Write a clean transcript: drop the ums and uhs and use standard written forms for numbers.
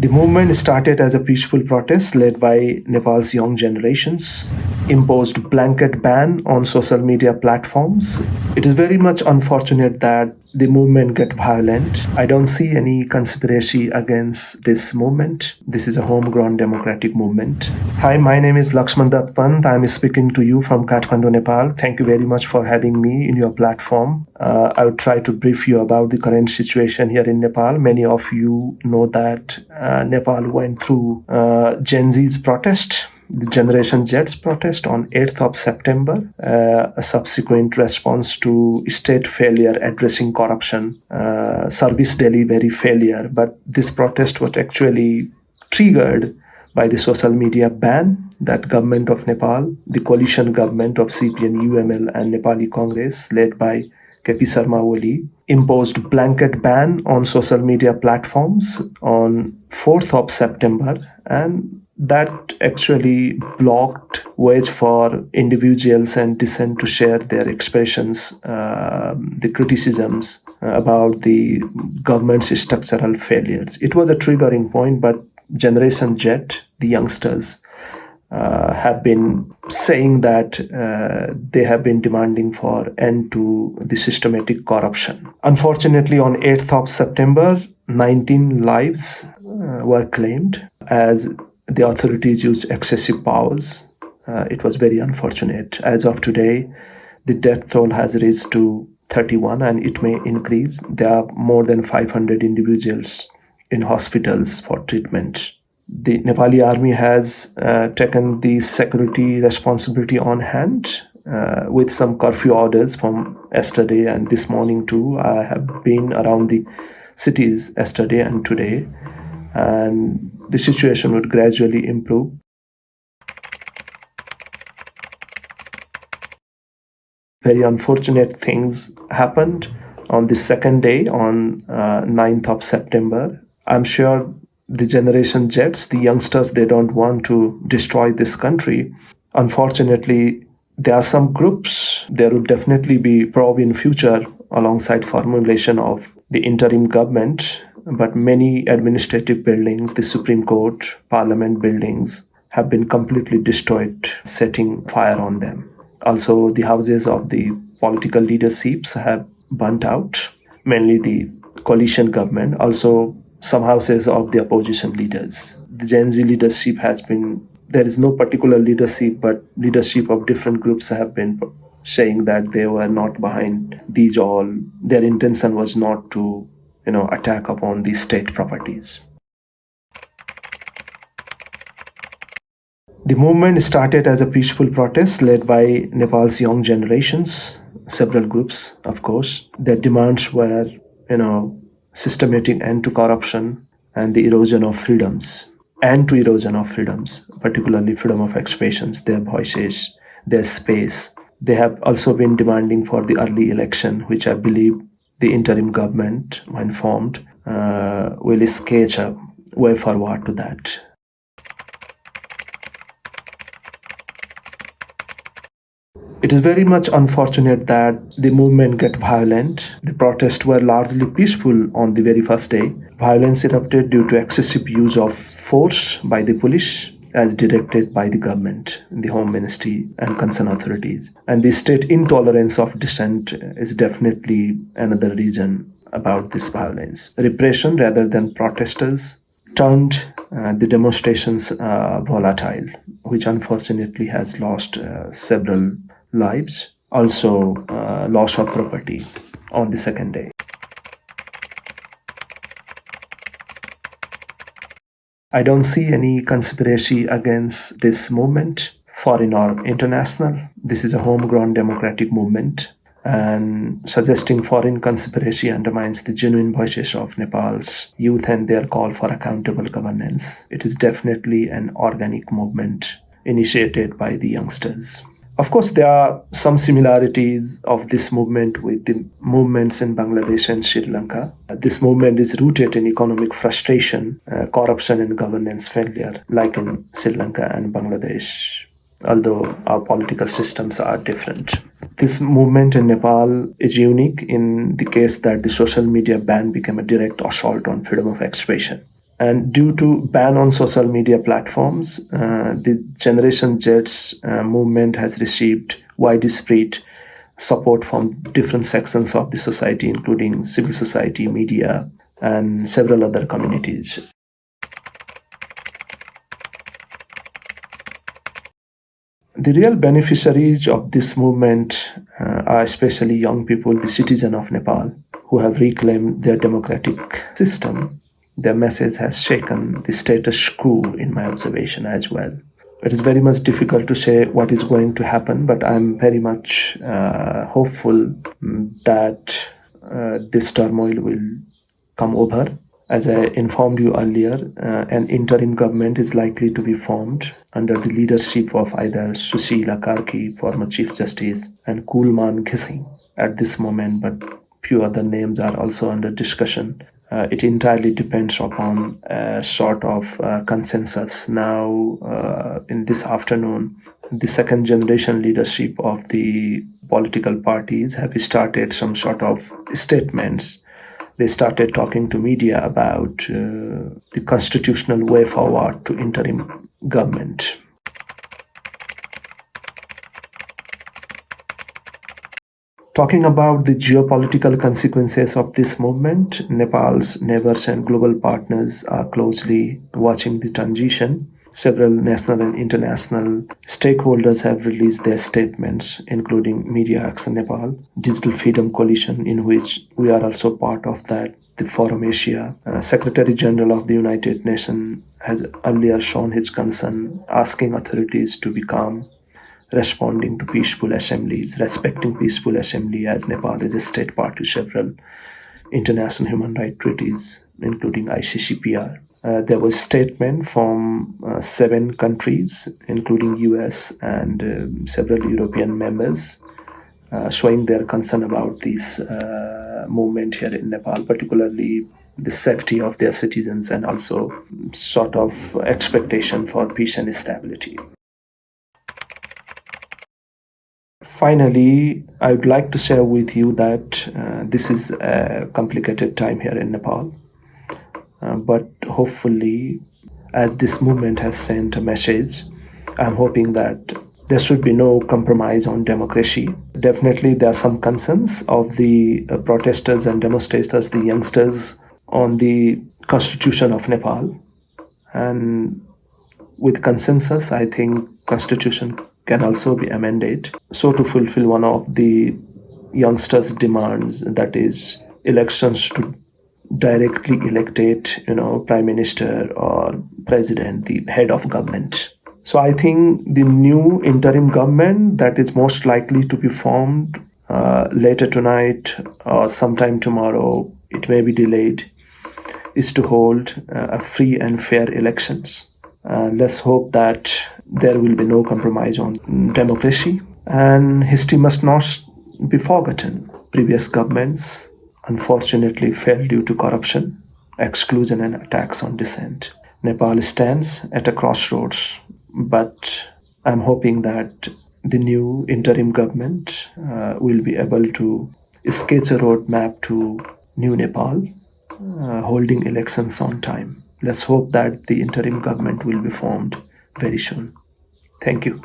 The movement started as a peaceful protest led by Nepal's young generations, imposed blanket ban on social media platforms. It is very much unfortunate that the movement get violent. I don't see any conspiracy against this movement. This is a homegrown democratic movement. Hi, my name is Laxman Datt Pant. I'm speaking to you from Kathmandu, Nepal. Thank you very much for having me in your platform. I would try to brief you about the current situation here in Nepal. Many of you know that Nepal went through Gen Z's protest, the Generation Z's protest on 8th of September, a subsequent response to state failure addressing corruption, service delivery failure. But this protest was actually triggered by the social media ban that government of Nepal, the coalition government of CPN, UML and Nepali Congress led by KP Sharma Oli, imposed blanket ban on social media platforms on 4th of September, and that actually blocked ways for individuals and dissent to share their expressions, the criticisms about the government's structural failures. It was a triggering point, but Generation Z, the youngsters, have been saying that they have been demanding for end to the systematic corruption. Unfortunately, on 8th of September, 19 lives were claimed as the authorities used excessive powers. It was very unfortunate. As of today, the death toll has reached to 31 and it may increase. There are more than 500 individuals in hospitals for treatment. The Nepali army has taken the security responsibility on hand with some curfew orders from yesterday and this morning too. I have been around the cities yesterday and today, and the situation would gradually improve. Very unfortunate things happened on the second day, on 9th of September. I'm sure the Generation Z's, the youngsters, they don't want to destroy this country. Unfortunately, there are some groups, there will definitely be probably in future alongside formulation of the interim government, but many administrative buildings, the Supreme Court, Parliament buildings have been completely destroyed, setting fire on them. Also, the houses of the political leaderships have burnt out, mainly the coalition government. Also, some houses of the opposition leaders. The Gen Z leadership has been, there is no particular leadership, but leadership of different groups have been saying that they were not behind these all. Their intention was not to, attack upon the state properties. The movement started as a peaceful protest led by Nepal's young generations, several groups, of course. Their demands were, systematic end to corruption and the erosion of freedoms, particularly freedom of expressions, their voices, their space. They have also been demanding for the early election, which I believe the interim government, when formed, will sketch a way forward to that. It is very much unfortunate that the movement got violent. The protests were largely peaceful on the very first day. Violence erupted due to excessive use of force by the police as directed by the government, the Home Ministry and concerned authorities. And the state intolerance of dissent is definitely another reason about this violence. Repression rather than protesters turned the demonstrations volatile, which unfortunately has lost several lives, also loss of property on the second day. I don't see any conspiracy against this movement, foreign or international. This is a homegrown democratic movement, and suggesting foreign conspiracy undermines the genuine voices of Nepal's youth and their call for accountable governance. It is definitely an organic movement initiated by the youngsters. Of course, there are some similarities of this movement with the movements in Bangladesh and Sri Lanka. This movement is rooted in economic frustration, corruption and governance failure, like in Sri Lanka and Bangladesh, although our political systems are different. This movement in Nepal is unique in the case that the social media ban became a direct assault on freedom of expression. And due to ban on social media platforms, the Generation Z's movement has received widespread support from different sections of the society, including civil society, media, and several other communities. The real beneficiaries of this movement are especially young people, the citizens of Nepal, who have reclaimed their democratic system. Their message has shaken the status quo, in my observation, as well. It is very much difficult to say what is going to happen, but I'm very much hopeful that this turmoil will come over. As I informed you earlier, an interim government is likely to be formed under the leadership of either Sushila Karki, former Chief Justice, and Kulman Ghissing at this moment, but few other names are also under discussion. It entirely depends upon a sort of consensus. Now, in this afternoon, the second generation leadership of the political parties have started some sort of statements. They started talking to media about the constitutional way forward to interim government. Talking about the geopolitical consequences of this movement, Nepal's neighbors and global partners are closely watching the transition. Several national and international stakeholders have released their statements, including Media Action Nepal, Digital Freedom Coalition, in which we are also part of that, the Forum Asia. Secretary General of the United Nations has earlier shown his concern, asking authorities to be calm, responding to peaceful assemblies, respecting peaceful assembly, as Nepal is a state party to several international human rights treaties, including ICCPR. There was statement from 7 countries, including US and several European members, showing their concern about this movement here in Nepal, particularly the safety of their citizens and also sort of expectation for peace and stability. Finally, I would like to share with you that this is a complicated time here in Nepal. But hopefully, as this movement has sent a message, I'm hoping that there should be no compromise on democracy. Definitely, there are some concerns of the protesters and demonstrators, the youngsters, on the constitution of Nepal. And with consensus, I think constitution can also be amended so to fulfill one of the youngsters' demands, that is elections to directly elected, prime minister or president, the head of government. So I think the new interim government that is most likely to be formed later tonight or sometime tomorrow, it may be delayed, is to hold a free and fair elections. Let's hope that there will be no compromise on democracy, and history must not be forgotten. Previous governments unfortunately fell due to corruption, exclusion, and attacks on dissent. Nepal stands at a crossroads, but I'm hoping that the new interim government will be able to sketch a roadmap to new Nepal, holding elections on time. Let's hope that the interim government will be formed very soon. Thank you.